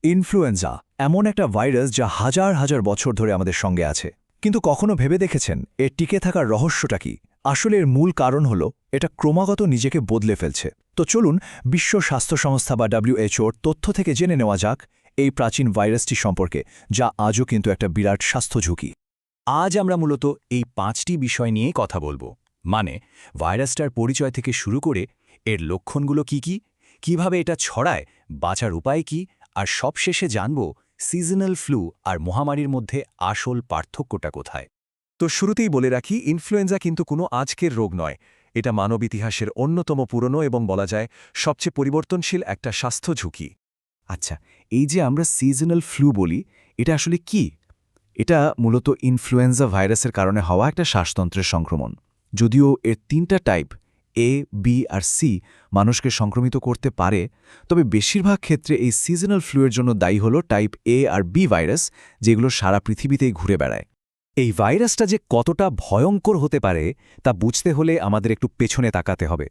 Influenza এমন একটা virus যা হাজার হাজার বছর ধরে আমাদের সঙ্গে আছে, কিন্তু কখনো ভেবে দেখেছেন এর টিকে থাকার রহস্যটা কি? আসলে এর মূল কারণ হল এটা ক্রমাগত নিজেকে বদলে ফেলছে। তো চলুন বিশ্ব স্বাস্থ্য সংস্থা বা WHO-র তথ্য থেকে জেনে নেওয়া যাক এই প্রাচীন ভাইরাসটি সম্পর্কে, যা আজও কিন্তু একটা বিরাট স্বাস্থ্য ঝুঁকি। আজ আমরা মূলত এই 5টি বিষয় নিয়ে কথা বলবো, মানে ভাইরাসটার পরিচয় থেকে শুরু করে এর লক্ষণগুলো কি, কিভাবে এটা ছড়ায়, বাঁচার উপায় কি, আর সবশেষে জানব সিজনাল ফ্লু আর মহামারীর মধ্যে আসল পার্থক্যটা কোথায়। তো শুরুতেই বলে রাখি, ইনফ্লুয়েঞ্জা কিন্তু কোনো আজকের রোগ নয়। এটা মানব ইতিহাসের অন্যতম পুরনো এবং বলা যায় সবচেয়ে পরিবর্তনশীল একটা স্বাস্থ্য ঝুঁকি। আচ্ছা, এই যে আমরা সিজনাল ফ্লু বলি, এটা আসলে কি? এটা মূলত ইনফ্লুয়েঞ্জা ভাইরাসের কারণে হওয়া একটা শ্বাসতন্ত্রের সংক্রমণ। যদিও এর 3টা টাইপ A, B আর C মানুষকে সংক্রমিত করতে পারে, তবে বেশিরভাগ ক্ষেত্রে এই সিজনাল ফ্লুয়ের জন্য দায়ী হল টাইপ A আর B ভাইরাস, যেগুলো সারা পৃথিবীতেই ঘুরে বেড়ায়। এই ভাইরাসটা যে কতটা ভয়ঙ্কর হতে পারে তা বুঝতে হলে আমাদের একটু পেছনে তাকাতে হবে।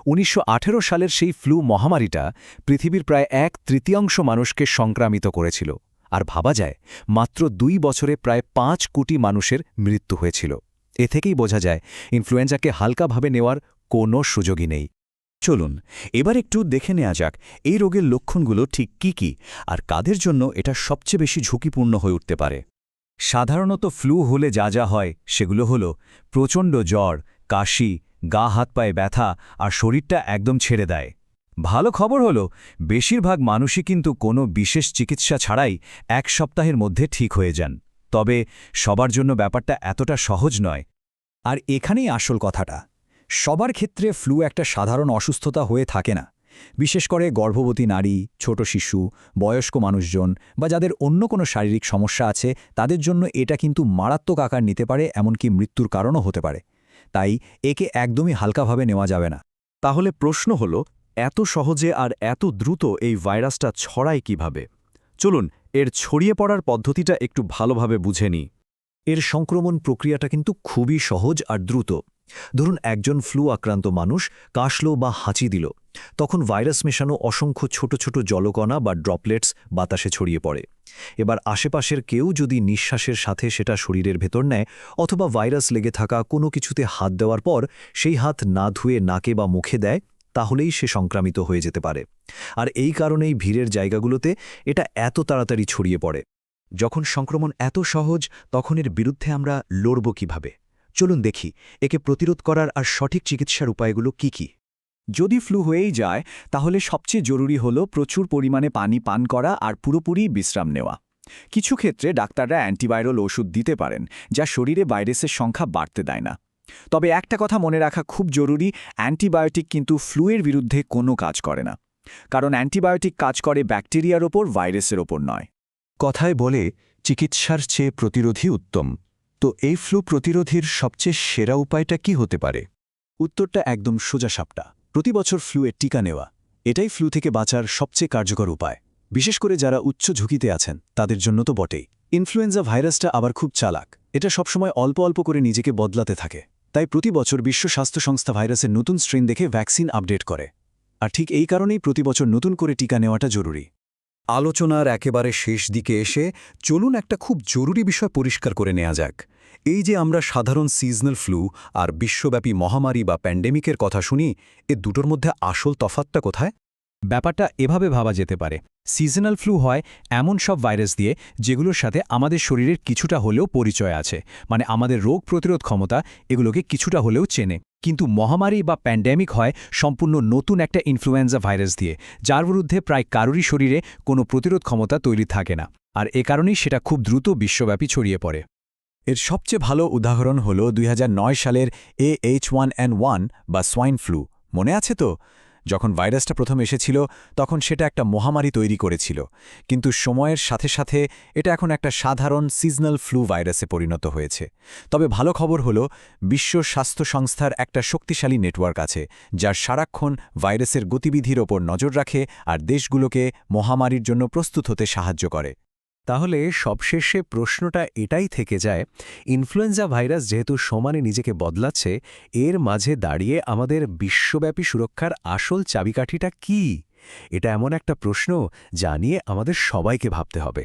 1918 সালের সেই ফ্লু মহামারীটা পৃথিবীর প্রায় 1/3 মানুষকে সংক্রামিত করেছিল, আর ভাবা যায় মাত্র 2 বছরে প্রায় 5 কোটি মানুষের মৃত্যু হয়েছিল। এ থেকেই বোঝা যায় ইনফ্লুয়েঞ্জাকে হালকাভাবে নেওয়ার কোনো সুযোগই নেই। চলুন এবার একটু দেখে নেওয়া যাক এই রোগের লক্ষণগুলো ঠিক কি আর কাদের জন্য এটা সবচেয়ে বেশি ঝুঁকিপূর্ণ হয়ে উঠতে পারে। সাধারণত ফ্লু হলে যা হয় সেগুলো হলো প্রচণ্ড জ্বর, কাশি, গা হাত পায়ে ব্যথা আর শরীরটা একদম ছেড়ে দেয়। ভালো খবর হলো বেশিরভাগ মানুষই কিন্তু কোনো বিশেষ চিকিৎসা ছাড়াই 1 সপ্তাহের মধ্যে ঠিক হয়ে যান। তবে সবার জন্য ব্যাপারটা এতটা সহজ নয়। আর এখানেই আসল কথাটা, সবার ক্ষেত্রে ফ্লু একটা সাধারণ অসুস্থতা হয়ে থাকে না। বিশেষ করে গর্ভবতী নারী, ছোট শিশু, বয়স্ক মানুষজন বা যাদের অন্য কোনো শারীরিক সমস্যা আছে, তাদের জন্য এটা কিন্তু মারাত্মক আকার নিতে পারে, এমনকি মৃত্যুর কারণও হতে পারে। তাই একে একদমই হালকাভাবে নেওয়া যাবে না। তাহলে প্রশ্ন হল, এত সহজে আর এত দ্রুত এই ভাইরাসটা ছড়ায় কিভাবে? চলুন এর ছড়িয়ে পড়ার পদ্ধতিটা একটু ভালোভাবে বুঝে নিই। এর সংক্রমণ প্রক্রিয়াটা কিন্তু খুবই সহজ আর দ্রুত। ধরুন একজন ফ্লু আক্রান্ত মানুষ কাশল বা হাঁচি দিল, তখন ভাইরাস মেশানো অসংখ্য ছোট ছোট জলকণা বা ড্রপলেটস বাতাসে ছড়িয়ে পড়ে। এবার আশেপাশের কেউ যদি নিঃশ্বাসের সাথে সেটা শরীরের ভেতর নেয়, অথবা ভাইরাস লেগে থাকা কোনো কিছুতে হাত দেওয়ার পর সেই হাত না ধুয়ে নাকে বা মুখে দেয়, তাহলেই সে সংক্রামিত হয়ে যেতে পারে। আর এই কারণেই ভিড়ের জায়গাগুলোতে এটা এত তাড়াতাড়ি ছড়িয়ে পড়ে। যখন সংক্রমণ এত সহজ, তখন এর বিরুদ্ধে আমরা লড়ব কিভাবে? চলুন দেখি একে প্রতিরোধ করার আর সঠিক চিকিৎসার উপায়গুলো কি। যদি ফ্লু হয়েই যায়, তাহলে সবচেয়ে জরুরি হলো প্রচুর পরিমাণে পানি পান করা আর পুরোপুরি বিশ্রাম নেওয়া। কিছু ক্ষেত্রে ডাক্তাররা অ্যান্টিভাইরাল ওষুধ দিতে পারেন, যা শরীরে ভাইরাসের সংখ্যা বাড়তে দেয় না। তবে একটা কথা মনে রাখা খুব জরুরি, অ্যান্টিবায়োটিক কিন্তু ফ্লুয়ের বিরুদ্ধে কোনো কাজ করে না। কারণ অ্যান্টিবায়োটিক কাজ করে ব্যাকটেরিয়ার ওপর, ভাইরাসের ওপর নয়। কথায় বলে চিকিৎসার চেয়ে প্রতিরোধই উত্তম। তো এই ফ্লু প্রতিরোধীর সবচেয়ে সেরা উপায়টা কি হতে পারে? উত্তরটা একদম সোজাসাপটা, প্রতি বছর ফ্লুয়ের টিকা নেওয়া। এটাই ফ্লু থেকে বাঁচার সবচেয়ে কার্যকর উপায়, বিশেষ করে যারা উচ্চ ঝুঁকিতে আছেন তাদের জন্য তো বটেই। ইনফ্লুয়েঞ্জা ভাইরাসটা আবার খুব চালাক, এটা সবসময় অল্প অল্প করে নিজেকে বদলাতে থাকে। তাই প্রতি বছর বিশ্ব স্বাস্থ্য সংস্থা ভাইরাসের নতুন স্ট্রেন দেখে ভ্যাকসিন আপডেট করে। আর ঠিক এই কারণেই প্রতি বছর নতুন করে টিকা নেওয়াটা জরুরি। আলোচনার একেবারে শেষ দিকে এসে চলুন একটা খুব জরুরি বিষয় পরিষ্কার করে নেওয়া যাক। এই যে আমরা সাধারণ সিজনাল ফ্লু আর বিশ্বব্যাপী মহামারী বা প্যান্ডেমিকের কথা শুনি, এ দুটোর মধ্যে আসল তফাৎটা কোথায়? ব্যাপারটা এভাবে ভাবা যেতে পারে, সিজনাল ফ্লু হয় এমন সব ভাইরাস দিয়ে যেগুলোর সাথে আমাদের শরীরের কিছুটা হলেও পরিচয় আছে, মানে আমাদের রোগ প্রতিরোধ ক্ষমতা এগুলোকে কিছুটা হলেও চেনে। কিন্তু মহামারী বা প্যান্ডেমিক হয় সম্পূর্ণ নতুন একটা ইনফ্লুয়েঞ্জা ভাইরাস দিয়ে, যার বিরুদ্ধে প্রায় কারোরই শরীরে কোনো প্রতিরোধ ক্ষমতা তৈরি থাকে না, আর এ কারণেই সেটা খুব দ্রুত বিশ্বব্যাপী ছড়িয়ে পড়ে। এর সবচেয়ে ভালো উদাহরণ হল 2009 সালের H1N1 বা সোয়াইন ফ্লু। মনে আছে তো? যখন ভাইরাসটা প্রথম এসেছিল তখন সেটা একটা মহামারী তৈরি করেছিল, কিন্তু সময়ের সাথে সাথে এটা এখন একটা সাধারণ সিজনাল ফ্লু ভাইরাসে পরিণত হয়েছে। তবে ভালো খবর হলো বিশ্ব স্বাস্থ্য সংস্থার একটা শক্তিশালী নেটওয়ার্ক আছে, যার সারাক্ষণ ভাইরাসের গতিবিধির ওপর নজর রাখে আর দেশগুলোকে মহামারীর জন্য প্রস্তুত হতে সাহায্য করে। তাহলে সবশেষে প্রশ্নটা এটাই থেকে যায়, ইনফ্লুয়েঞ্জা ভাইরাস যেহেতু সমানে নিজেকে বদলাচ্ছে, এর মাঝে দাঁড়িয়ে আমাদের বিশ্বব্যাপী সুরক্ষার আসল চাবিকাঠিটা কি? এটা এমন একটা প্রশ্ন যা নিয়ে আমাদের সবাইকে ভাবতে হবে।